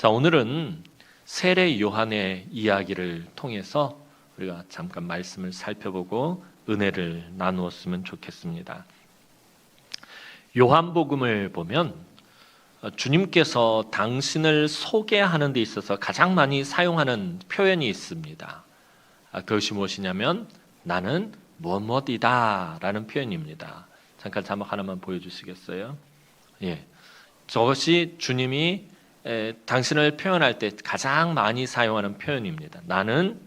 자, 오늘은 세례 요한의 이야기를 통해서 우리가 잠깐 말씀을 살펴보고 은혜를 나누었으면 좋겠습니다. 요한복음을 보면 주님께서 당신을 소개하는 데 있어서 가장 많이 사용하는 표현이 있습니다. 그것이 무엇이냐면 나는 무엇이다 라는 표현입니다. 잠깐 자막 하나만 보여주시겠어요? 예, 저것이 주님이 당신을 표현할 때 가장 많이 사용하는 표현입니다. 나는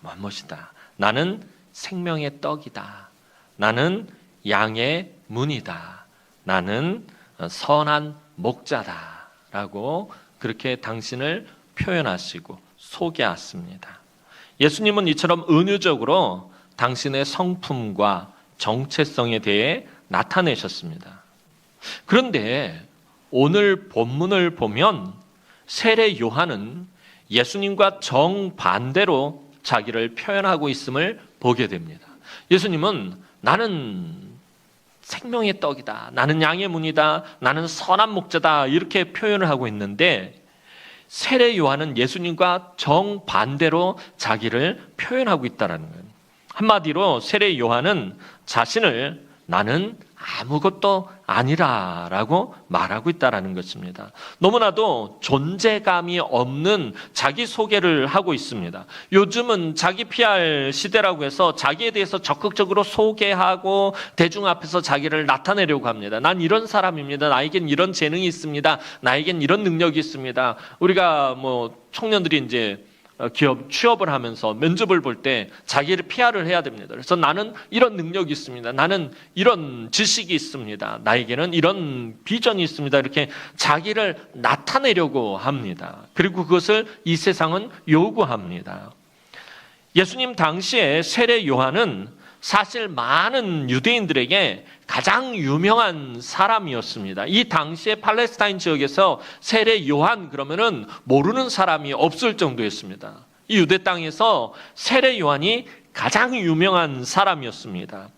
무엇이다. 나는 생명의 떡이다. 나는 양의 문이다. 나는 선한 목자다. 라고 그렇게 당신을 표현하시고 소개하십니다. 예수님은 이처럼 은유적으로 당신의 성품과 정체성에 대해 나타내셨습니다. 그런데 오늘 본문을 보면 세례 요한은 예수님과 정반대로 자기를 표현하고 있음을 보게 됩니다. 예수님은 나는 생명의 떡이다. 나는 양의 문이다. 나는 선한 목자다. 이렇게 표현을 하고 있는데 세례 요한은 예수님과 정반대로 자기를 표현하고 있다는 거예요. 한마디로 세례 요한은 자신을 나는 아무것도 아니라라고 말하고 있다는 것입니다. 너무나도 존재감이 없는 자기소개를 하고 있습니다. 요즘은 자기 PR 시대라고 해서 자기에 대해서 적극적으로 소개하고 대중 앞에서 자기를 나타내려고 합니다. 난 이런 사람입니다. 나에겐 이런 재능이 있습니다. 나에겐 이런 능력이 있습니다. 우리가 청년들이 이제 기업 취업을 하면서 면접을 볼 때 자기를 PR을 해야 됩니다. 그래서 나는 이런 능력이 있습니다. 나는 이런 지식이 있습니다. 나에게는 이런 비전이 있습니다. 이렇게 자기를 나타내려고 합니다. 그리고 그것을 이 세상은 요구합니다. 예수님 당시에 세례 요한은 사실 많은 유대인들에게 가장 유명한 사람이었습니다. 이 당시에 팔레스타인 지역에서 세례 요한 그러면은 모르는 사람이 없을 정도였습니다. 이 유대 땅에서 세례 요한이 가장 유명한 사람이었습니다.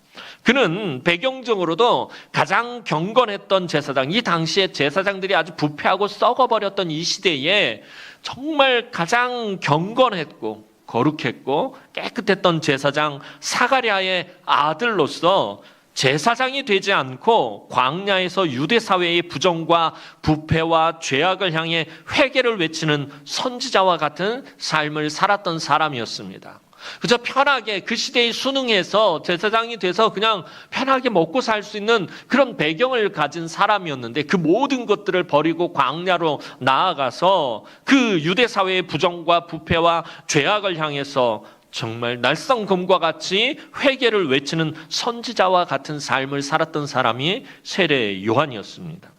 그는 배경적으로도 가장 경건했던 제사장, 이 당시에 제사장들이 아주 부패하고 썩어버렸던 이 시대에 정말 가장 경건했고 거룩했고 깨끗했던 제사장 사가랴의 아들로서 제사장이 되지 않고 광야에서 유대 사회의 부정과 부패와 죄악을 향해 회개를 외치는 선지자와 같은 삶을 살았던 사람이었습니다. 그저 편하게 그 시대에 순응해서 제사장이 돼서 그냥 편하게 먹고 살 수 있는 그런 배경을 가진 사람이었는데 그 모든 것들을 버리고 광야로 나아가서 그 유대 사회의 부정과 부패와 죄악을 향해서 정말 날성금과 같이 회개를 외치는 선지자와 같은 삶을 살았던 사람이 세례 요한이었습니다.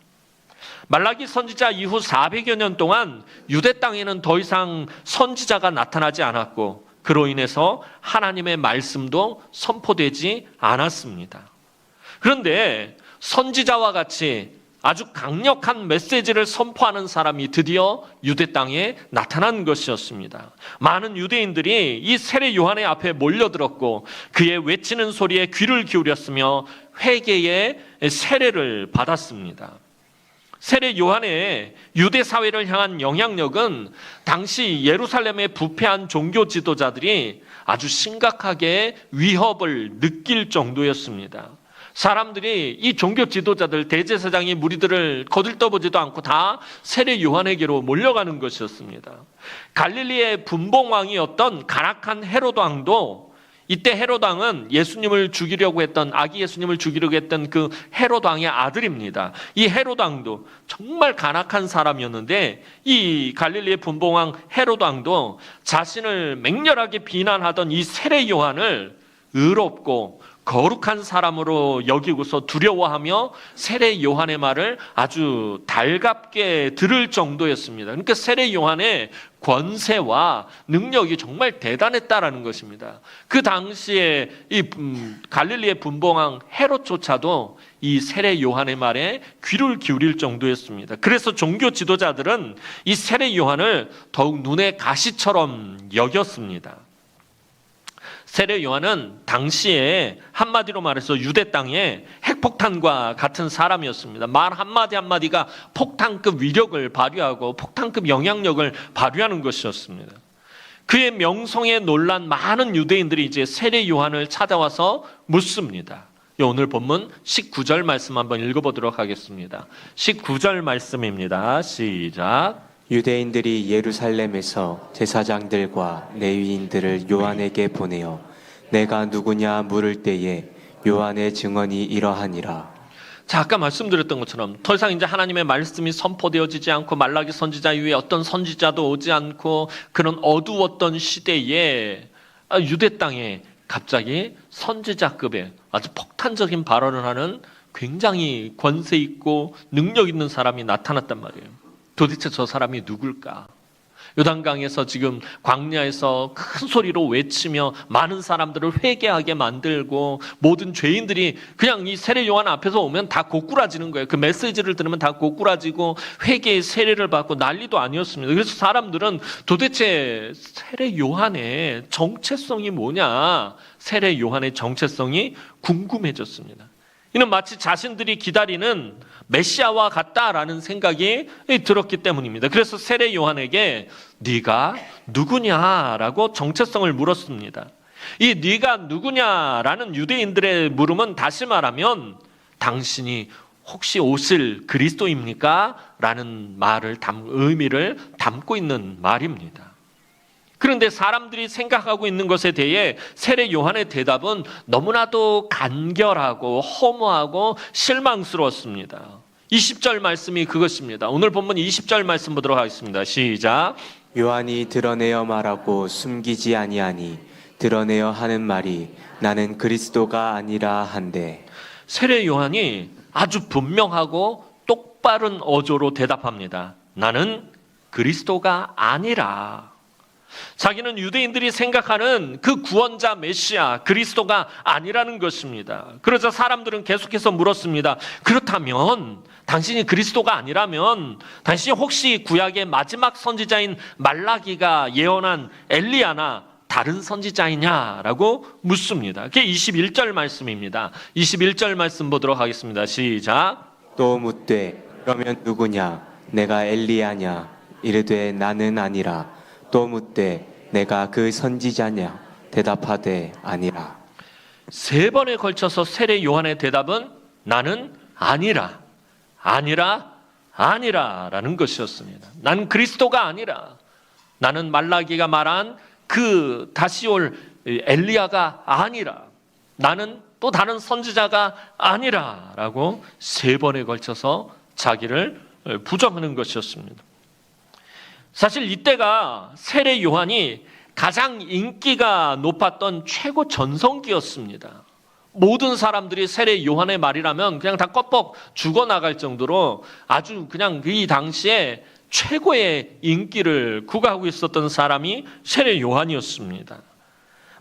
말라기 선지자 이후 400여 년 동안 유대 땅에는 더 이상 선지자가 나타나지 않았고 그로 인해서 하나님의 말씀도 선포되지 않았습니다. 그런데 선지자와 같이 아주 강력한 메시지를 선포하는 사람이 드디어 유대 땅에 나타난 것이었습니다. 많은 유대인들이 이 세례 요한의 앞에 몰려들었고 그의 외치는 소리에 귀를 기울였으며 회개의 세례를 받았습니다. 세례 요한의 유대 사회를 향한 영향력은 당시 예루살렘의 부패한 종교 지도자들이 아주 심각하게 위협을 느낄 정도였습니다. 사람들이 이 종교 지도자들 대제사장이 무리들을 거들떠보지도 않고 다 세례 요한에게로 몰려가는 것이었습니다. 갈릴리의 분봉왕이었던 가락한 헤롯 왕도 이때 헤롯 왕은 예수님을 죽이려고 했던 아기 예수님을 죽이려고 했던 그 헤롯 왕의 아들입니다. 이 헤롯 왕도 정말 간악한 사람이었는데 이 갈릴리의 분봉왕 헤롯 왕도 자신을 맹렬하게 비난하던 이 세례 요한을 의롭고 거룩한 사람으로 여기고서 두려워하며 세례 요한의 말을 아주 달갑게 들을 정도였습니다. 그러니까 세례 요한의 권세와 능력이 정말 대단했다라는 것입니다. 그 당시에 이 갈릴리의 분봉왕 헤롯조차도 이 세례 요한의 말에 귀를 기울일 정도였습니다. 그래서 종교 지도자들은 이 세례 요한을 더욱 눈의 가시처럼 여겼습니다. 세례 요한은 당시에 한마디로 말해서 유대 땅에 핵폭탄과 같은 사람이었습니다. 말 한마디 한마디가 폭탄급 위력을 발휘하고 폭탄급 영향력을 발휘하는 것이었습니다. 그의 명성에 놀란 많은 유대인들이 이제 세례 요한을 찾아와서 묻습니다. 오늘 본문 19절 말씀 한번 읽어보도록 하겠습니다. 19절 말씀입니다. 시작. 유대인들이 예루살렘에서 제사장들과 레위인들을 요한에게 보내어 내가 누구냐 물을 때에 요한의 증언이 이러하니라. 자, 아까 말씀드렸던 것처럼 더 이상 이제 하나님의 말씀이 선포되어지지 않고 말라기 선지자 이후에 어떤 선지자도 오지 않고 그런 어두웠던 시대에 유대 땅에 갑자기 선지자급의 아주 폭탄적인 발언을 하는 굉장히 권세 있고 능력 있는 사람이 나타났단 말이에요. 도대체 저 사람이 누굴까? 요단강에서 지금 광야에서 큰 소리로 외치며 많은 사람들을 회개하게 만들고 모든 죄인들이 그냥 이 세례 요한 앞에서 오면 다 고꾸라지는 거예요. 그 메시지를 들으면 다 고꾸라지고 회개의 세례를 받고 난리도 아니었습니다. 그래서 사람들은 도대체 세례 요한의 정체성이 뭐냐? 세례 요한의 정체성이 궁금해졌습니다. 이는 마치 자신들이 기다리는 메시아와 같다라는 생각이 들었기 때문입니다. 그래서 세례 요한에게 네가 누구냐라고 정체성을 물었습니다. 이 네가 누구냐라는 유대인들의 물음은 다시 말하면 당신이 혹시 오실 그리스도입니까? 라는 의미를 담고 있는 말입니다. 그런데 사람들이 생각하고 있는 것에 대해 세례 요한의 대답은 너무나도 간결하고 허무하고 실망스러웠습니다. 20절 말씀이 그것입니다. 오늘 본문 20절 말씀 보도록 하겠습니다. 시작. 요한이 드러내어 말하고 숨기지 아니하니 드러내어 하는 말이 나는 그리스도가 아니라 한데. 세례 요한이 아주 분명하고 똑바른 어조로 대답합니다. 나는 그리스도가 아니라. 자기는 유대인들이 생각하는 그 구원자 메시아 그리스도가 아니라는 것입니다. 그러자 사람들은 계속해서 물었습니다. 그렇다면 당신이 그리스도가 아니라면 당신이 혹시 구약의 마지막 선지자인 말라기가 예언한 엘리야나 다른 선지자이냐라고 묻습니다. 그게 21절 말씀입니다. 21절 말씀 보도록 하겠습니다. 시작. 또 묻되 그러면 누구냐? 내가 엘리야냐? 이르되 나는 아니라. 또 묻되 내가 그 선지자냐? 대답하되 아니라. 3번에 걸쳐서 세례 요한의 대답은 나는 아니라, 아니라, 아니라라는 것이었습니다. 나는 그리스도가 아니라, 나는 말라기가 말한 그 다시 올 엘리야가 아니라, 나는 또 다른 선지자가 아니라라고 3번에 걸쳐서 자기를 부정하는 것이었습니다. 사실 이때가 세례 요한이 가장 인기가 높았던 최고 전성기였습니다. 모든 사람들이 세례 요한의 말이라면 그냥 다 껍벅 죽어나갈 정도로 아주 그냥 이 당시에 최고의 인기를 구가하고 있었던 사람이 세례 요한이었습니다.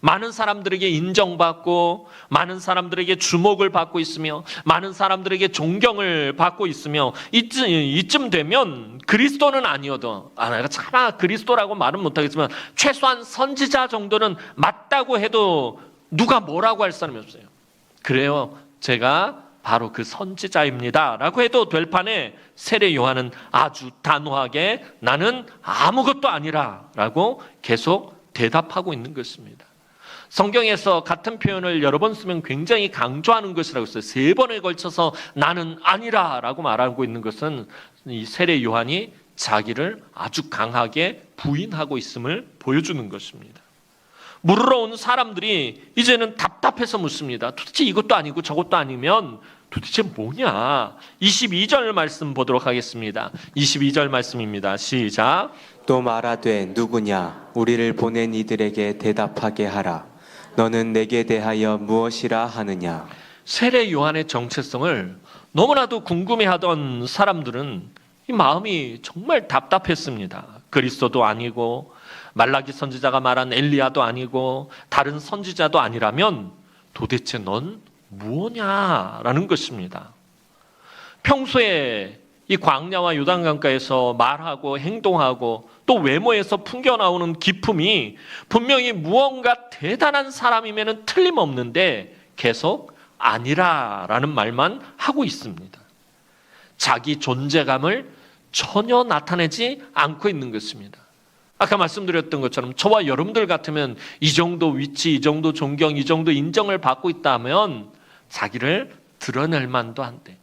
많은 사람들에게 인정받고 많은 사람들에게 주목을 받고 있으며 많은 사람들에게 존경을 받고 있으며 이쯤 되면 그리스도는 아니어도 내가 차마 그리스도라고 말은 못하겠지만 최소한 선지자 정도는 맞다고 해도 누가 뭐라고 할 사람이 없어요. 그래요, 제가 바로 그 선지자입니다 라고 해도 될 판에 세례 요한은 아주 단호하게 나는 아무것도 아니라 라고 계속 대답하고 있는 것입니다. 성경에서 같은 표현을 여러 번 쓰면 굉장히 강조하는 것이라고 했어요. 3번에 걸쳐서 나는 아니라 라고 말하고 있는 것은 이 세례 요한이 자기를 아주 강하게 부인하고 있음을 보여주는 것입니다. 물으러 온 사람들이 이제는 답답해서 묻습니다. 도대체 이것도 아니고 저것도 아니면 도대체 뭐냐? 22절 말씀 보도록 하겠습니다. 22절 말씀입니다. 시작. 또 말하되 누구냐? 우리를 보낸 이들에게 대답하게 하라. 너는 내게 대하여 무엇이라 하느냐? 세례 요한의 정체성을 너무나도 궁금해하던 사람들은 이 마음이 정말 답답했습니다. 그리스도도 아니고 말라기 선지자가 말한 엘리야도 아니고 다른 선지자도 아니라면 도대체 넌 무엇냐라는 것입니다. 평소에 이 광야와 요단강가에서 말하고 행동하고 또 외모에서 풍겨나오는 기품이 분명히 무언가 대단한 사람이면 틀림없는데 계속 아니라라는 말만 하고 있습니다. 자기 존재감을 전혀 나타내지 않고 있는 것입니다. 아까 말씀드렸던 것처럼 저와 여러분들 같으면 이 정도 위치, 이 정도 존경, 이 정도 인정을 받고 있다면 자기를 드러낼 만도 한데,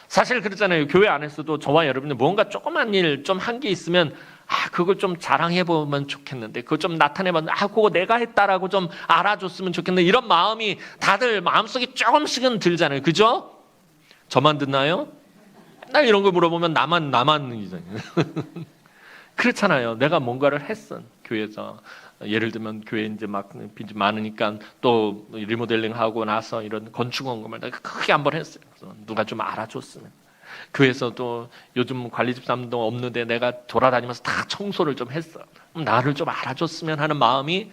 사실 그렇잖아요. 교회 안에서도 저와 여러분들 뭔가 조그만 일 좀 한 게 있으면 그걸 좀 자랑해보면 좋겠는데, 그거 좀 나타내면 그거 내가 했다라고 좀 알아줬으면 좋겠는데, 이런 마음이 다들 마음속에 조금씩은 들잖아요. 그죠? 저만 듣나요? 맨날 이런 거 물어보면 나만 그렇잖아요. 내가 뭔가를 했어 교회에서. 예를 들면 교회 이제 막 빚이 많으니까 또 리모델링 하고 나서 이런 건축 원금을 내가 크게 한번 했어요. 그래서 누가 좀 알아줬으면. 교회에서도 요즘 관리집사님도 없는데 내가 돌아다니면서 다 청소를 좀 했어. 나를 좀 알아줬으면 하는 마음이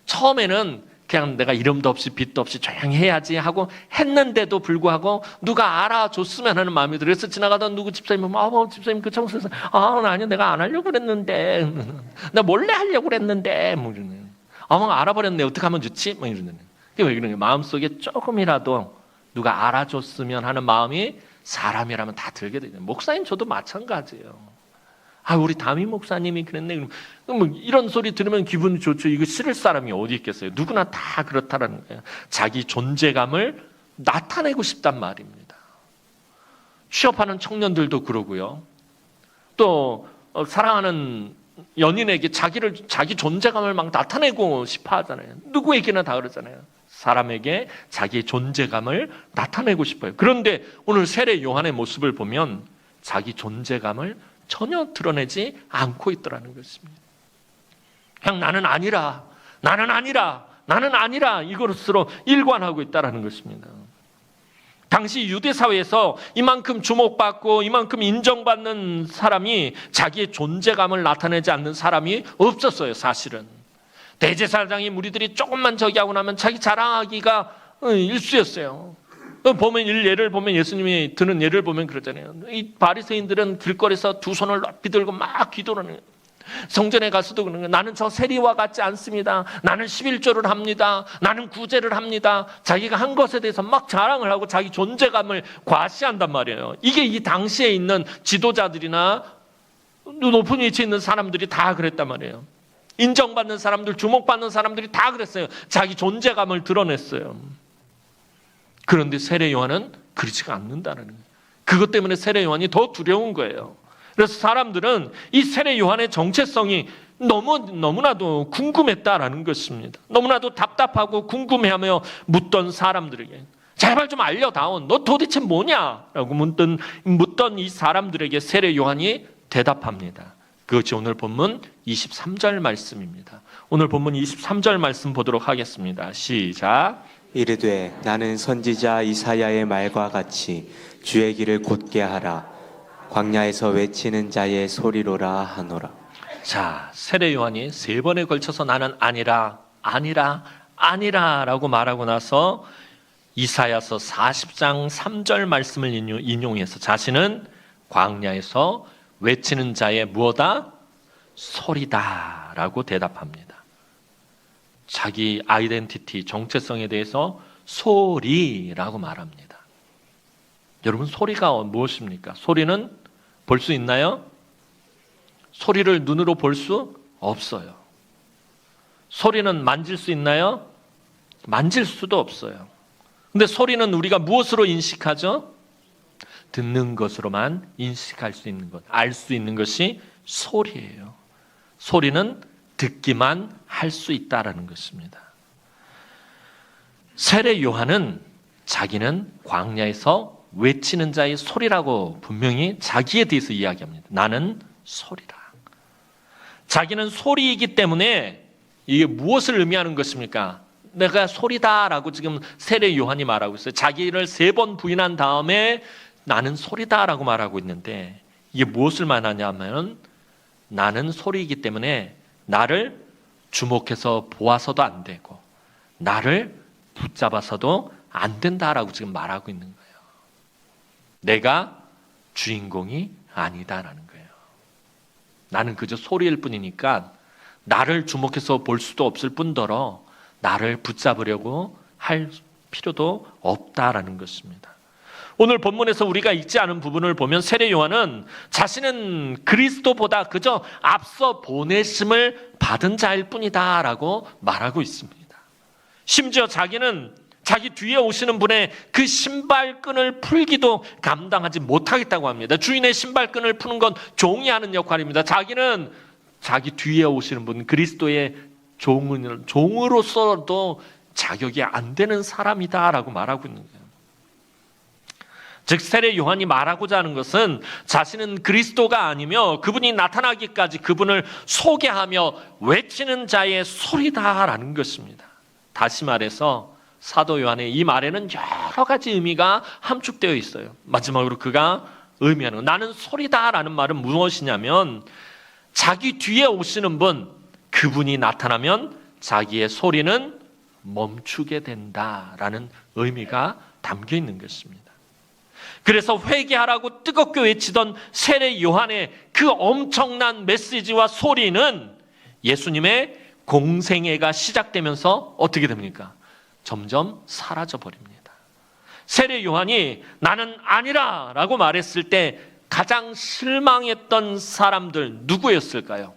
처음에는 그냥 내가 이름도 없이 빚도 없이 조용히 해야지 하고 했는데도 불구하고 누가 알아줬으면 하는 마음이 들어요. 그래서 지나가던 누구 집사님은 집사님 그 청소해서 아니요 내가 안 하려고 그랬는데 나 몰래 하려고 그랬는데 뭐 이러는 알아버렸네 어떻게 하면 좋지? 뭐 이러는. 그게 왜 그러는 거예요? 마음속에 조금이라도 누가 알아줬으면 하는 마음이 사람이라면 다 들게 되죠. 목사님 저도 마찬가지예요. 우리 담임 목사님이 그랬네. 그럼 이런 소리 들으면 기분이 좋죠. 이거 싫을 사람이 어디 있겠어요? 누구나 다 그렇다라는 거예요. 자기 존재감을 나타내고 싶단 말입니다. 취업하는 청년들도 그러고요. 또 사랑하는 연인에게 자기 존재감을 막 나타내고 싶어 하잖아요. 누구에게나 다 그러잖아요. 사람에게 자기 존재감을 나타내고 싶어요. 그런데 오늘 세례 요한의 모습을 보면 자기 존재감을 전혀 드러내지 않고 있더라는 것입니다. 그냥 나는 아니라 이것으로 일관하고 있다는 것입니다. 당시 유대 사회에서 이만큼 주목받고 이만큼 인정받는 사람이 자기의 존재감을 나타내지 않는 사람이 없었어요. 사실은 대제사장이 무리들이 조금만 저기 하고 나면 자기 자랑하기가 일쑤였어요. 예를 보면 예수님이 드는 예를 보면 그러잖아요. 이 바리새인들은 길거리에서 두 손을 높이 들고 막 기도를 해요. 성전에 가서도 그러는 거예요. 나는 저 세리와 같지 않습니다. 나는 11조를 합니다. 나는 구제를 합니다. 자기가 한 것에 대해서 막 자랑을 하고 자기 존재감을 과시한단 말이에요. 이게 이 당시에 있는 지도자들이나 높은 위치에 있는 사람들이 다 그랬단 말이에요. 인정받는 사람들, 주목받는 사람들이 다 그랬어요. 자기 존재감을 드러냈어요. 그런데 세례 요한은 그렇지가 않는다는 거예요. 그것 때문에 세례 요한이 더 두려운 거예요. 그래서 사람들은 이 세례 요한의 정체성이 너무나도 궁금했다라는 것입니다. 너무나도 답답하고 궁금해하며 묻던 사람들에게 제발 좀 알려다오. 너 도대체 뭐냐라고 묻던 이 사람들에게 세례 요한이 대답합니다. 그것이 오늘 본문 23절 말씀입니다. 오늘 본문 23절 말씀 보도록 하겠습니다. 시작. 이르되 나는 선지자 이사야의 말과 같이 주의 길을 곧게 하라. 광야에서 외치는 자의 소리로라 하노라. 자, 세례 요한이 세 번에 걸쳐서 나는 아니라라고 말하고 나서 이사야서 40장 3절 말씀을 인용해서 자신은 광야에서 외치는 자의 무엇다? 소리다라고 대답합니다. 자기 아이덴티티, 정체성에 대해서 소리라고 말합니다. 여러분, 소리가 무엇입니까? 소리는 볼 수 있나요? 소리를 눈으로 볼 수 없어요. 소리는 만질 수 있나요? 만질 수도 없어요. 근데 소리는 우리가 무엇으로 인식하죠? 듣는 것으로만 인식할 수 있는 것, 알 수 있는 것이 소리예요. 소리는 듣기만 할 수 있다라는 것입니다. 세례 요한은 자기는 광야에서 외치는 자의 소리라고 분명히 자기에 대해서 이야기합니다. 나는 소리다. 자기는 소리이기 때문에 이게 무엇을 의미하는 것입니까? 내가 소리다라고 지금 세례 요한이 말하고 있어요. 자기를 3번 부인한 다음에 나는 소리다라고 말하고 있는데 이게 무엇을 말하냐면 나는 소리이기 때문에 나를 주목해서 보아서도 안 되고 나를 붙잡아서도 안 된다라고 지금 말하고 있는 거예요. 내가 주인공이 아니다라는 거예요. 나는 그저 소리일 뿐이니까 나를 주목해서 볼 수도 없을 뿐더러 나를 붙잡으려고 할 필요도 없다라는 것입니다. 오늘 본문에서 우리가 읽지 않은 부분을 보면 세례 요한은 자신은 그리스도보다 그저 앞서 보내심을 받은 자일 뿐이다라고 말하고 있습니다. 심지어 자기는 자기 뒤에 오시는 분의 그 신발끈을 풀기도 감당하지 못하겠다고 합니다. 주인의 신발끈을 푸는 건 종이 하는 역할입니다. 자기는 자기 뒤에 오시는 분 그리스도의 종으로서도 자격이 안 되는 사람이다라고 말하고 있는 거예요. 즉 세례 요한이 말하고자 하는 것은 자신은 그리스도가 아니며 그분이 나타나기까지 그분을 소개하며 외치는 자의 소리다라는 것입니다. 다시 말해서 사도 요한의 이 말에는 여러 가지 의미가 함축되어 있어요. 마지막으로 그가 의미하는 나는 소리다라는 말은 무엇이냐면 자기 뒤에 오시는 분 그분이 나타나면 자기의 소리는 멈추게 된다라는 의미가 담겨 있는 것입니다. 그래서 회개하라고 뜨겁게 외치던 세례 요한의 그 엄청난 메시지와 소리는 예수님의 공생애가 시작되면서 어떻게 됩니까? 점점 사라져 버립니다. 세례 요한이 나는 아니라 라고 말했을 때 가장 실망했던 사람들 누구였을까요?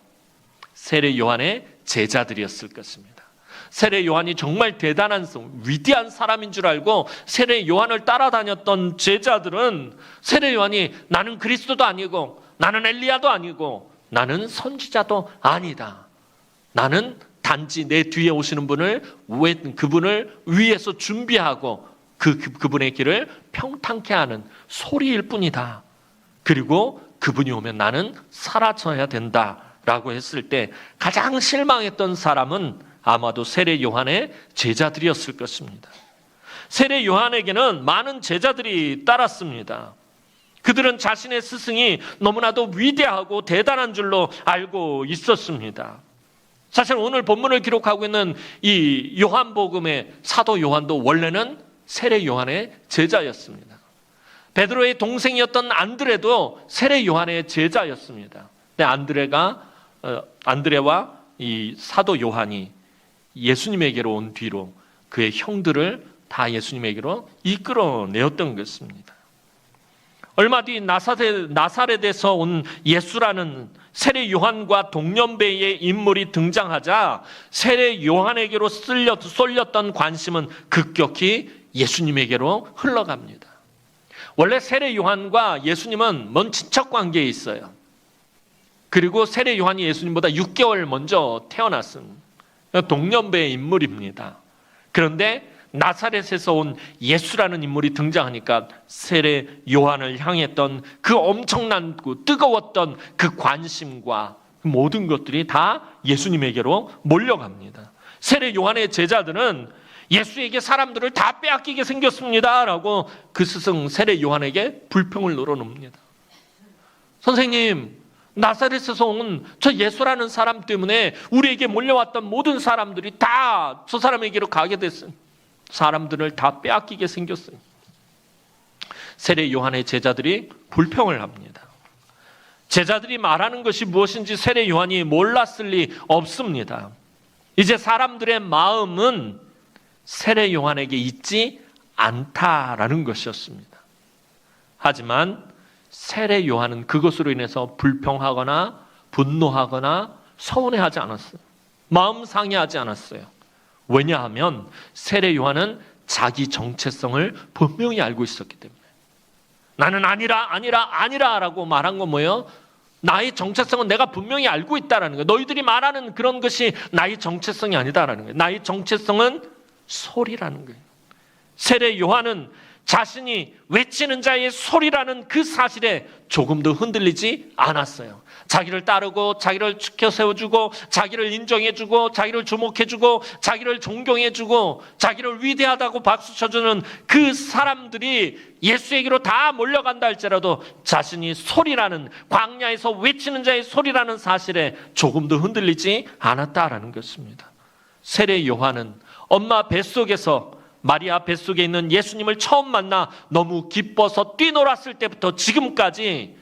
세례 요한의 제자들이었을 것입니다. 세례 요한이 정말 대단한 위대한 사람인 줄 알고 세례 요한을 따라다녔던 제자들은 세례 요한이 나는 그리스도도 아니고 나는 엘리야도 아니고 나는 선지자도 아니다. 나는 단지 내 뒤에 오시는 그분을 위에서 준비하고 그분의 길을 평탄케 하는 소리일 뿐이다. 그리고 그분이 오면 나는 사라져야 된다라고 했을 때 가장 실망했던 사람은 아마도 세례 요한의 제자들이었을 것입니다. 세례 요한에게는 많은 제자들이 따랐습니다. 그들은 자신의 스승이 너무나도 위대하고 대단한 줄로 알고 있었습니다. 사실 오늘 본문을 기록하고 있는 이 요한복음의 사도 요한도 원래는 세례 요한의 제자였습니다. 베드로의 동생이었던 안드레도 세례 요한의 제자였습니다. 근데 안드레와 이 사도 요한이 예수님에게로 온 뒤로 그의 형들을 다 예수님에게로 이끌어내었던 것입니다. 얼마 뒤 나사렛에서 온 예수라는 세례 요한과 동년배의 인물이 등장하자 세례 요한에게로 쏠렸던 관심은 급격히 예수님에게로 흘러갑니다. 원래 세례 요한과 예수님은 먼 친척 관계에 있어요. 그리고 세례 요한이 예수님보다 6개월 먼저 태어났습니다. 동년배의 인물입니다. 그런데 나사렛에서 온 예수라는 인물이 등장하니까 세례 요한을 향했던 그 엄청나고 뜨거웠던 그 관심과 모든 것들이 다 예수님에게로 몰려갑니다. 세례 요한의 제자들은 예수에게 사람들을 다 빼앗기게 생겼습니다 라고 그 스승 세례 요한에게 불평을 늘어놓습니다. 선생님, 나사렛에서 온 저 예수라는 사람 때문에 우리에게 몰려왔던 모든 사람들이 다 저 사람에게로 가게 됐어요. 사람들을 다 빼앗기게 생겼어요. 세례 요한의 제자들이 불평을 합니다. 제자들이 말하는 것이 무엇인지 세례 요한이 몰랐을 리 없습니다. 이제 사람들의 마음은 세례 요한에게 있지 않다라는 것이었습니다. 하지만 세례 요한은 그것으로 인해서 불평하거나 분노하거나 서운해하지 않았어요. 마음 상해하지 않았어요. 왜냐하면 세례 요한은 자기 정체성을 분명히 알고 있었기 때문에. 나는 아니라 라고 말한 건 뭐예요? 나의 정체성은 내가 분명히 알고 있다라는 거예요. 너희들이 말하는 그런 것이 나의 정체성이 아니다라는 거예요. 나의 정체성은 소리라는 거예요. 세례 요한은 자신이 외치는 자의 소리라는 그 사실에 조금도 흔들리지 않았어요. 자기를 따르고 자기를 지켜 세워주고 자기를 인정해주고 자기를 주목해주고 자기를 존경해주고 자기를 위대하다고 박수 쳐주는 그 사람들이 예수에게로 다 몰려간다 할지라도 자신이 소리라는 광야에서 외치는 자의 소리라는 사실에 조금도 흔들리지 않았다라는 것입니다. 세례 요한은 엄마 뱃속에서 마리아 뱃속에 있는 예수님을 처음 만나 너무 기뻐서 뛰놀았을 때부터 지금까지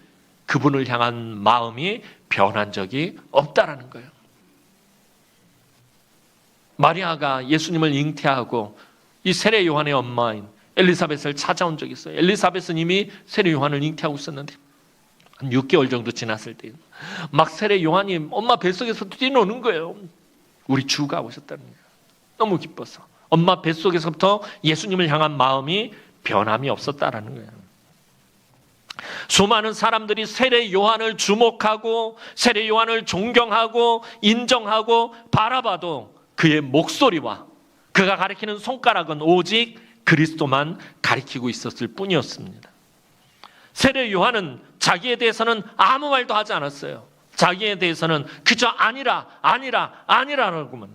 그분을 향한 마음이 변한 적이 없다라는 거예요. 마리아가 예수님을 잉태하고 이 세례 요한의 엄마인 엘리사벳을 찾아온 적이 있어요. 엘리사벳은 이미 세례 요한을 잉태하고 있었는데 한 6개월 정도 지났을 때 막 세례 요한이 엄마 뱃속에서 뛰노는 거예요. 우리 주가 오셨다는 거예요. 너무 기뻐서 엄마 뱃속에서부터 예수님을 향한 마음이 변함이 없었다라는 거예요. 수많은 사람들이 세례 요한을 주목하고 세례 요한을 존경하고 인정하고 바라봐도 그의 목소리와 그가 가리키는 손가락은 오직 그리스도만 가리키고 있었을 뿐이었습니다. 세례 요한은 자기에 대해서는 아무 말도 하지 않았어요. 자기에 대해서는 그저 아니라라고만.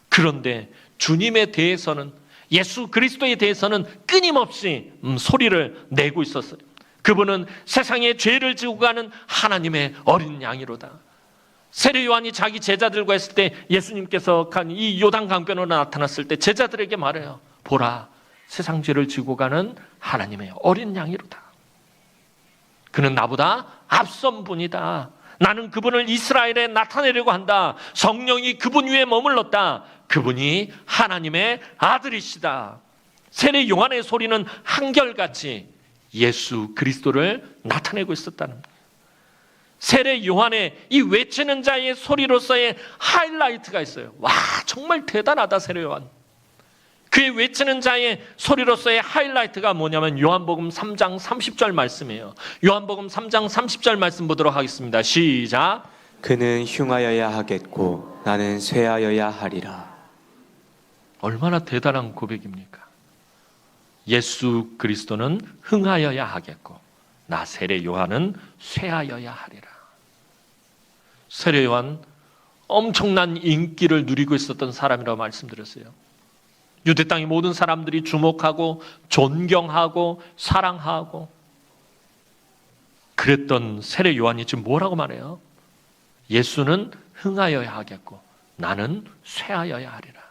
그런데 주님에 대해서는, 예수 그리스도에 대해서는 끊임없이 소리를 내고 있었어요. 그분은 세상의 죄를 지고 가는 하나님의 어린 양이로다. 세례 요한이 자기 제자들과 했을 때 예수님께서 이 요단 강변으로 나타났을 때 제자들에게 말해요. 보라, 세상 죄를 지고 가는 하나님의 어린 양이로다. 그는 나보다 앞선 분이다. 나는 그분을 이스라엘에 나타내려고 한다. 성령이 그분 위에 머물렀다. 그분이 하나님의 아들이시다. 세례 요한의 소리는 한결같이 예수 그리스도를 나타내고 있었다는 거예요. 세례 요한의 이 외치는 자의 소리로서의 하이라이트가 있어요. 와, 정말 대단하다 세례 요한. 그의 외치는 자의 소리로서의 하이라이트가 뭐냐면 요한복음 3장 30절 말씀이에요. 요한복음 3장 30절 말씀 보도록 하겠습니다. 시작. 그는 흉하여야 하겠고 나는 쇠하여야 하리라. 얼마나 대단한 고백입니까? 예수 그리스도는 흥하여야 하겠고 나 세례 요한은 쇠하여야 하리라. 세례 요한 엄청난 인기를 누리고 있었던 사람이라고 말씀드렸어요. 유대 땅의 모든 사람들이 주목하고 존경하고 사랑하고 그랬던 세례 요한이 지금 뭐라고 말해요? 예수는 흥하여야 하겠고 나는 쇠하여야 하리라.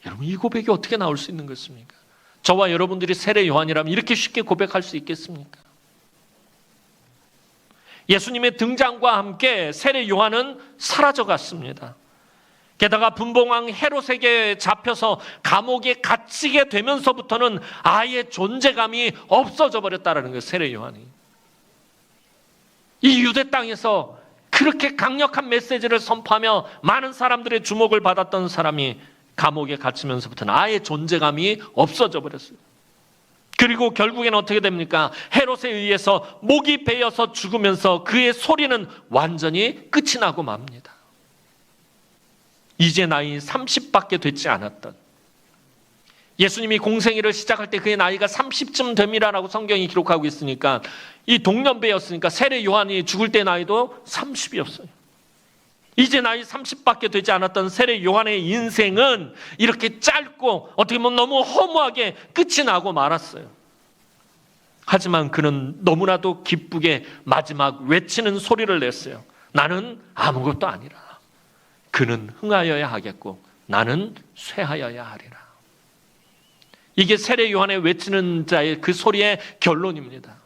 여러분, 이 고백이 어떻게 나올 수 있는 것입니까? 저와 여러분들이 세례 요한이라면 이렇게 쉽게 고백할 수 있겠습니까? 예수님의 등장과 함께 세례 요한은 사라져갔습니다. 게다가 분봉왕 헤롯에게 잡혀서 감옥에 갇히게 되면서부터는 아예 존재감이 없어져 버렸다는 거예요. 세례 요한이. 이 유대 땅에서 그렇게 강력한 메시지를 선포하며 많은 사람들의 주목을 받았던 사람이 감옥에 갇히면서부터는 아예 존재감이 없어져 버렸어요. 그리고 결국에는 어떻게 됩니까? 헤롯에 의해서 목이 베어서 죽으면서 그의 소리는 완전히 끝이 나고 맙니다. 이제 나이 30밖에 되지 않았던, 예수님이 공생애를 시작할 때 그의 나이가 30쯤 됩니다라고 성경이 기록하고 있으니까 이 동년배였으니까 세례 요한이 죽을 때 나이도 30이었어요. 이제 나이 30밖에 되지 않았던 세례 요한의 인생은 이렇게 짧고 어떻게 보면 너무 허무하게 끝이 나고 말았어요. 하지만 그는 너무나도 기쁘게 마지막 외치는 소리를 냈어요. 나는 아무것도 아니라. 그는 흥하여야 하겠고 나는 쇠하여야 하리라. 이게 세례 요한의 외치는 자의 그 소리의 결론입니다.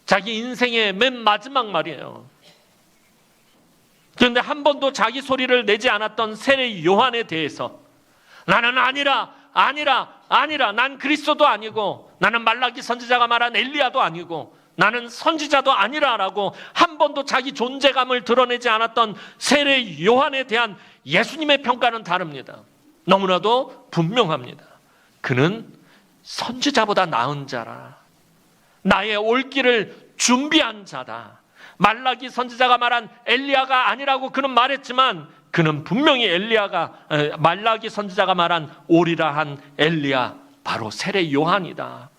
자기 인생의 맨 마지막 말이에요. 그런데 한 번도 자기 소리를 내지 않았던 세례 요한에 대해서 나는 아니라 난 그리스도도 아니고 나는 말라기 선지자가 말한 엘리야도 아니고 나는 선지자도 아니라라고 한 번도 자기 존재감을 드러내지 않았던 세례 요한에 대한 예수님의 평가는 다릅니다. 너무나도 분명합니다. 그는 선지자보다 나은 자라. 나의 올 길을 준비한 자다. 말라기 선지자가 말한 엘리야가 아니라고 그는 말했지만 그는 분명히 말라기 선지자가 말한 오리라 한 엘리야, 바로 세례 요한이다.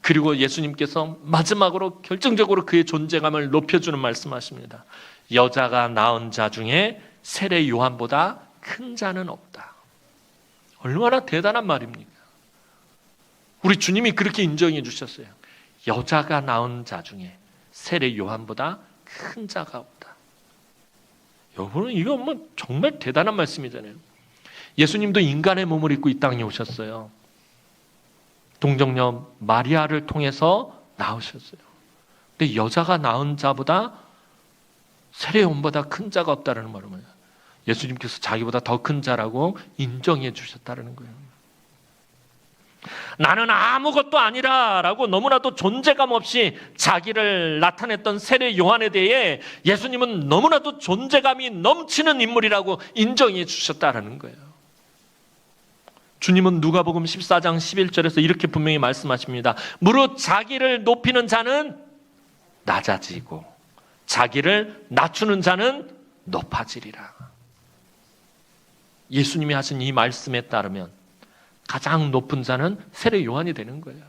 그리고 예수님께서 마지막으로 결정적으로 그의 존재감을 높여주는 말씀하십니다. 여자가 낳은 자 중에 세례 요한보다 큰 자는 없다. 얼마나 대단한 말입니까? 우리 주님이 그렇게 인정해 주셨어요. 여자가 낳은 자 중에 세례 요한보다 큰 자가 없다. 여러분, 이거 정말 대단한 말씀이잖아요. 예수님도 인간의 몸을 입고 이 땅에 오셨어요. 동정녀 마리아를 통해서 나오셨어요. 근데 여자가 낳은 자보다 세례요한보다 큰 자가 없다는 말은 뭐예요? 예수님께서 자기보다 더 큰 자라고 인정해 주셨다는 거예요. 나는 아무것도 아니라라고 너무나도 존재감 없이 자기를 나타냈던 세례 요한에 대해 예수님은 너무나도 존재감이 넘치는 인물이라고 인정해 주셨다는 거예요. 주님은 누가복음 14장 11절에서 이렇게 분명히 말씀하십니다. 무릇 자기를 높이는 자는 낮아지고 자기를 낮추는 자는 높아지리라. 예수님이 하신 이 말씀에 따르면 가장 높은 자는 세례 요한이 되는 거예요.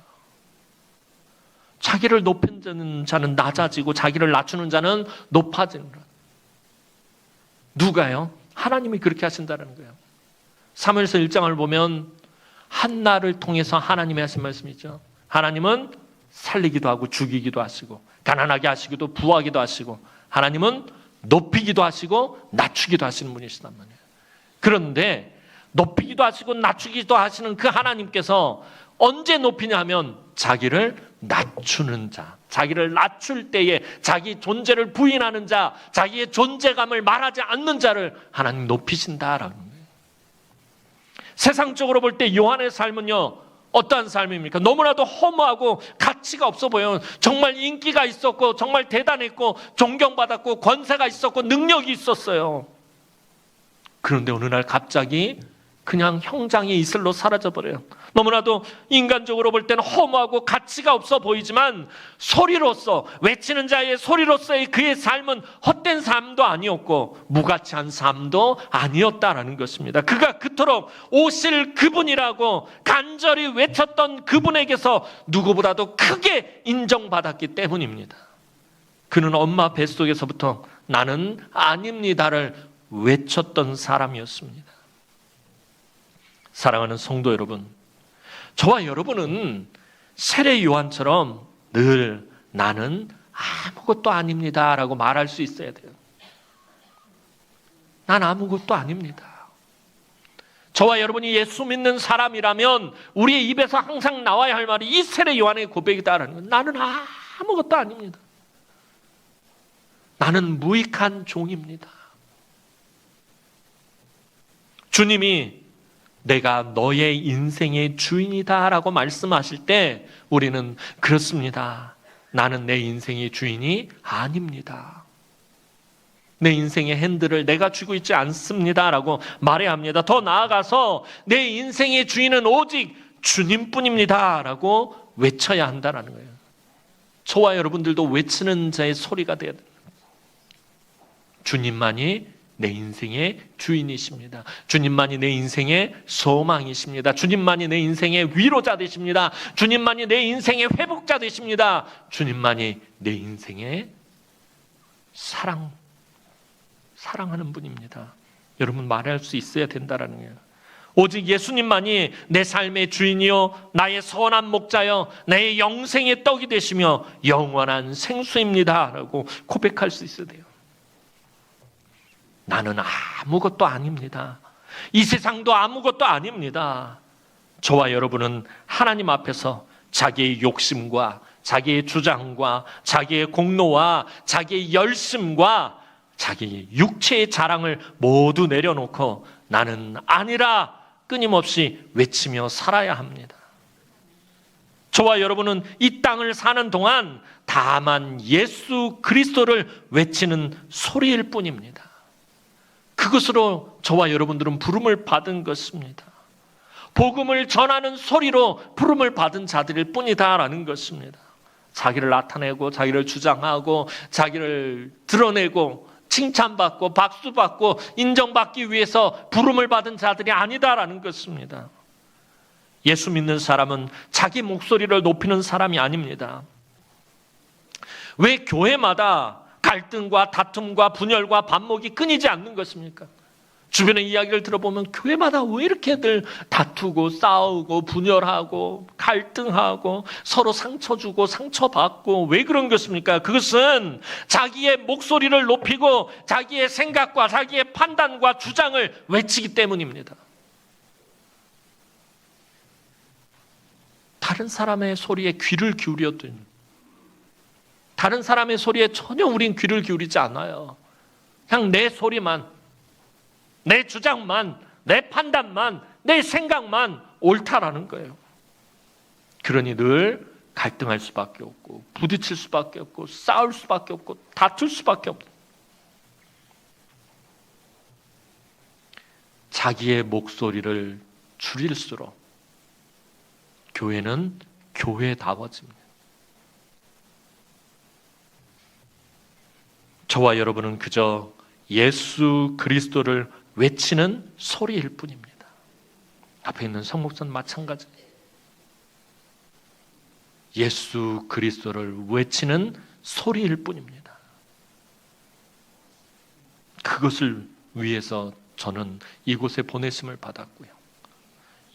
자기를 높이는 자는 낮아지고 자기를 낮추는 자는 높아지는 거예요. 누가요? 하나님이 그렇게 하신다는 거예요. 사무엘서 1장을 보면 한나를 통해서 하나님이 하신 말씀이죠. 하나님은 살리기도 하고 죽이기도 하시고 가난하게 하시기도 부하기도 하시고 하나님은 높이기도 하시고 낮추기도 하시는 분이시단 말이에요. 그런데 높이기도 하시고 낮추기도 하시는 그 하나님께서 언제 높이냐 하면 자기를 낮추는 자, 자기를 낮출 때에 자기 존재를 부인하는 자, 자기의 존재감을 말하지 않는 자를 하나님 높이신다라는 거예요. 세상적으로 볼 때 요한의 삶은요, 어떠한 삶입니까? 너무나도 허무하고 가치가 없어 보여요. 정말 인기가 있었고 정말 대단했고 존경받았고 권세가 있었고 능력이 있었어요. 그런데 어느 날 갑자기 그냥 형장의 이슬로 사라져버려요. 너무나도 인간적으로 볼 때는 허무하고 가치가 없어 보이지만 소리로서 외치는 자의 소리로서의 그의 삶은 헛된 삶도 아니었고 무가치한 삶도 아니었다라는 것입니다. 그가 그토록 오실 그분이라고 간절히 외쳤던 그분에게서 누구보다도 크게 인정받았기 때문입니다. 그는 엄마 뱃속에서부터 나는 아닙니다를 외쳤던 사람이었습니다. 사랑하는 성도 여러분, 저와 여러분은 세례 요한처럼 늘 나는 아무것도 아닙니다 라고 말할 수 있어야 돼요. 난 아무것도 아닙니다. 저와 여러분이 예수 믿는 사람이라면 우리의 입에서 항상 나와야 할 말이 이 세례 요한의 고백이다라는 거예요. 나는 아무것도 아닙니다. 나는 무익한 종입니다. 주님이 내가 너의 인생의 주인이다 라고 말씀하실 때 우리는 그렇습니다. 나는 내 인생의 주인이 아닙니다. 내 인생의 핸들을 내가 쥐고 있지 않습니다 라고 말해야 합니다. 더 나아가서 내 인생의 주인은 오직 주님뿐입니다 라고 외쳐야 한다는 거예요. 저와 여러분들도 외치는 자의 소리가 되어야 됩니다. 주님만이 내 인생의 주인이십니다. 주님만이 내 인생의 소망이십니다. 주님만이 내 인생의 위로자 되십니다. 주님만이 내 인생의 회복자 되십니다. 주님만이 내 인생의 사랑하는 분입니다. 여러분 말할 수 있어야 된다라는 거예요. 오직 예수님만이 내 삶의 주인이요 나의 선한 목자요 나의 영생의 떡이 되시며 영원한 생수입니다 라고 고백할 수 있어야 돼요. 나는 아무것도 아닙니다. 이 세상도 아무것도 아닙니다. 저와 여러분은 하나님 앞에서 자기의 욕심과 자기의 주장과 자기의 공로와 자기의 열심과 자기의 육체의 자랑을 모두 내려놓고 나는 아니라 끊임없이 외치며 살아야 합니다. 저와 여러분은 이 땅을 사는 동안 다만 예수 그리스도를 외치는 소리일 뿐입니다. 그것으로 저와 여러분들은 부름을 받은 것입니다. 복음을 전하는 소리로 부름을 받은 자들일 뿐이다라는 것입니다. 자기를 나타내고 자기를 주장하고 자기를 드러내고 칭찬받고 박수받고 인정받기 위해서 부름을 받은 자들이 아니다라는 것입니다. 예수 믿는 사람은 자기 목소리를 높이는 사람이 아닙니다. 왜 교회마다 갈등과 다툼과 분열과 반목이 끊이지 않는 것입니까? 주변의 이야기를 들어보면 교회마다 왜 이렇게들 다투고 싸우고 분열하고 갈등하고 서로 상처 주고 상처받고 왜 그런 것입니까? 그것은 자기의 목소리를 높이고 자기의 생각과 자기의 판단과 주장을 외치기 때문입니다. 다른 사람의 소리에 귀를 기울여도 다른 사람의 소리에 전혀 우린 귀를 기울이지 않아요. 그냥 내 소리만, 내 주장만, 내 판단만, 내 생각만 옳다라는 거예요. 그러니 늘 갈등할 수밖에 없고 부딪힐 수밖에 없고 싸울 수밖에 없고 다툴 수밖에 없고 자기의 목소리를 줄일수록 교회는 교회다워집니다. 저와 여러분은 그저 예수 그리스도를 외치는 소리일 뿐입니다. 앞에 있는 성목사는 마찬가지. 예수 그리스도를 외치는 소리일 뿐입니다. 그것을 위해서 저는 이곳에 보내심을 받았고요.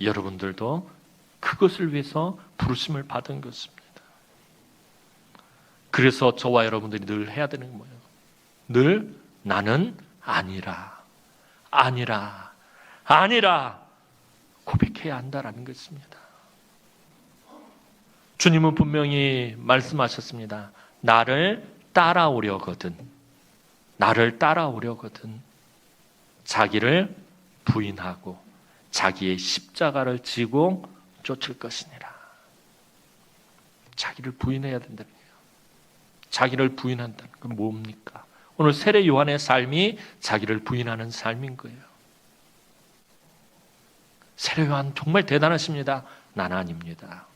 여러분들도 그것을 위해서 부르심을 받은 것입니다. 그래서 저와 여러분들이 늘 해야 되는 게 뭐예요? 늘 나는 아니라, 아니라, 아니라 고백해야 한다라는 것입니다. 주님은 분명히 말씀하셨습니다. 나를 따라오려거든, 나를 따라오려거든 자기를 부인하고 자기의 십자가를 지고 쫓을 것이니라. 자기를 부인해야 된다는 거예요. 자기를 부인한다는 건 뭡니까? 오늘 세례 요한의 삶이 자기를 부인하는 삶인 거예요. 세례 요한 정말 대단하십니다. 난 아닙니다.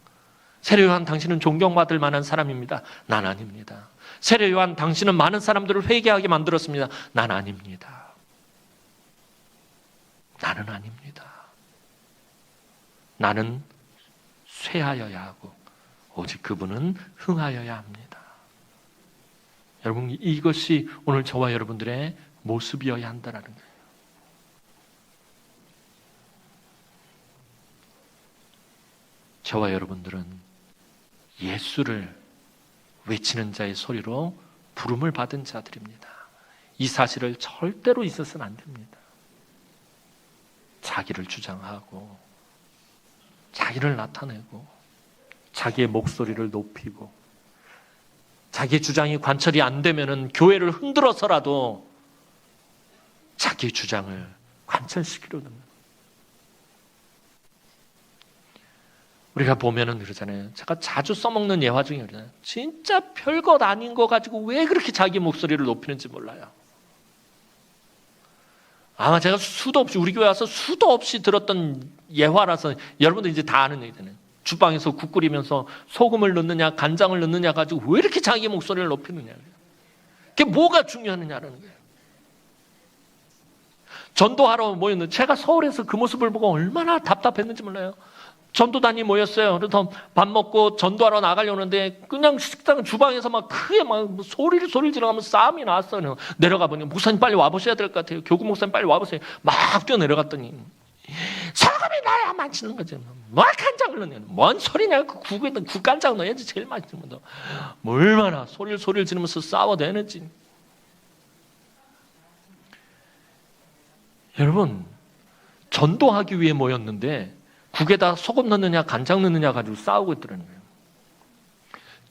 세례 요한 당신은 존경받을 만한 사람입니다. 난 아닙니다. 세례 요한 당신은 많은 사람들을 회개하게 만들었습니다. 난 아닙니다. 나는 아닙니다. 나는 쇠하여야 하고 오직 그분은 흥하여야 합니다. 여러분, 이것이 오늘 저와 여러분들의 모습이어야 한다는 거예요. 저와 여러분들은 예수를 외치는 자의 소리로 부름을 받은 자들입니다. 이 사실을 절대로 있어서는 안 됩니다. 자기를 주장하고 자기를 나타내고 자기의 목소리를 높이고 자기의 주장이 관철이 안 되면은 교회를 흔들어서라도 자기의 주장을 관철시키려는 거예요. 우리가 보면은 그러잖아요. 제가 자주 써먹는 예화 중에 그러잖아요. 진짜 별것 아닌 거 가지고 왜 그렇게 자기 목소리를 높이는지 몰라요. 아마 제가 수도 없이 우리 교회 와서 수도 없이 들었던 예화라서 여러분들 이제 다 아는 얘기잖아요. 주방에서 국 끓이면서 소금을 넣느냐 간장을 넣느냐 가지고 왜 이렇게 자기 목소리를 높이느냐. 그게 뭐가 중요하느냐라는 거예요. 전도하러 모였는데 제가 서울에서 그 모습을 보고 얼마나 답답했는지 몰라요. 전도단이 모였어요. 그래서 밥 먹고 전도하러 나가려는데 그냥 식당 주방에서 막 크게 막 소리를 지르면서 싸움이 나왔어요. 내려가 보니 목사님 빨리 와보셔야 될 것 같아요. 교구 목사님 빨리 와보세요. 막 뛰어 내려갔더니 소금이 나야 만지는 거죠. 뭐 간장을 넣냐? 뭔 소리냐? 그 국에다 국간장 넣어야지 제일 맛있는 거. 뭐 얼마나 소리를 지르면서 싸워대는지. 여러분, 전도하기 위해 모였는데 국에다 소금 넣느냐 간장 넣느냐 가지고 싸우고 있더라는 거예요.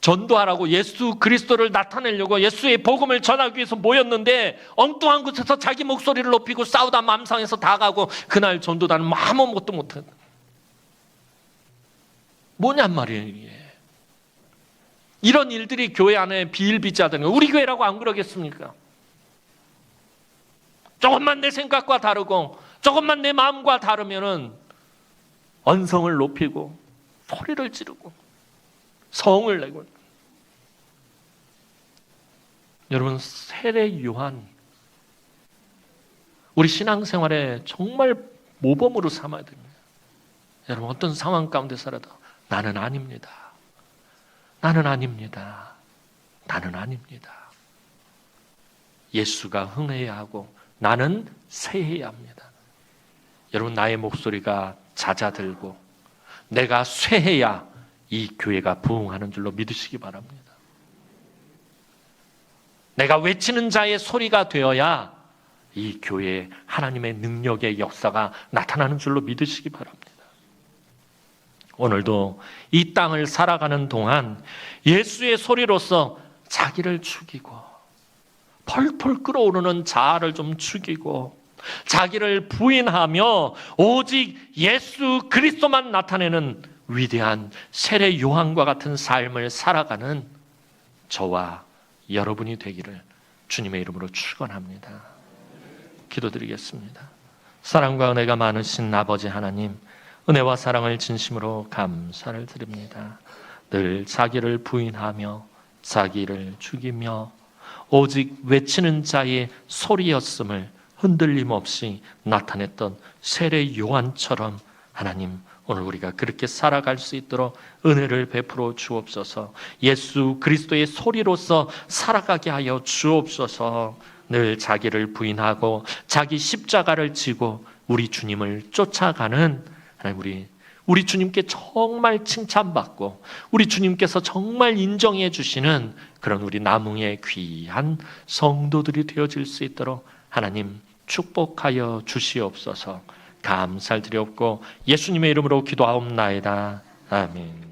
전도하라고 예수 그리스도를 나타내려고 예수의 복음을 전하기 위해서 모였는데 엉뚱한 곳에서 자기 목소리를 높이고 싸우다 맘상에서 다 가고 그날 전도단은 아무것도 못해. 뭐냔 말이에요 이게. 이런 일들이 교회 안에 비일비재하다는 거예요. 우리 교회라고 안 그러겠습니까? 조금만 내 생각과 다르고 조금만 내 마음과 다르면은 언성을 높이고 소리를 지르고 성을 내고. 여러분, 세례 요한 우리 신앙생활에 정말 모범으로 삼아야 됩니다. 여러분, 어떤 상황 가운데 살아도 나는 아닙니다. 나는 아닙니다. 나는 아닙니다. 예수가 흥해야 하고 나는 쇠해야 합니다. 여러분, 나의 목소리가 잦아들고 내가 쇠해야 이 교회가 부흥하는 줄로 믿으시기 바랍니다. 내가 외치는 자의 소리가 되어야 이 교회에 하나님의 능력의 역사가 나타나는 줄로 믿으시기 바랍니다. 오늘도 이 땅을 살아가는 동안 예수의 소리로서 자기를 죽이고 펄펄 끓어오르는 자아를 좀 죽이고 자기를 부인하며 오직 예수 그리스도만 나타내는 위대한 세례 요한과 같은 삶을 살아가는 저와 여러분이 되기를 주님의 이름으로 축원합니다. 기도드리겠습니다. 사랑과 은혜가 많으신 아버지 하나님, 은혜와 사랑을 진심으로 감사를 드립니다. 늘 자기를 부인하며 자기를 죽이며 오직 외치는 자의 소리였음을 흔들림 없이 나타냈던 세례 요한처럼 하나님, 오늘 우리가 그렇게 살아갈 수 있도록 은혜를 베풀어 주옵소서. 예수 그리스도의 소리로서 살아가게 하여 주옵소서. 늘 자기를 부인하고 자기 십자가를 지고 우리 주님을 쫓아가는 하나님, 우리 주님께 정말 칭찬받고 우리 주님께서 정말 인정해 주시는 그런 우리 남흥의 귀한 성도들이 되어질 수 있도록 하나님 축복하여 주시옵소서. 감사를 드리옵고 예수님의 이름으로 기도하옵나이다. 아멘.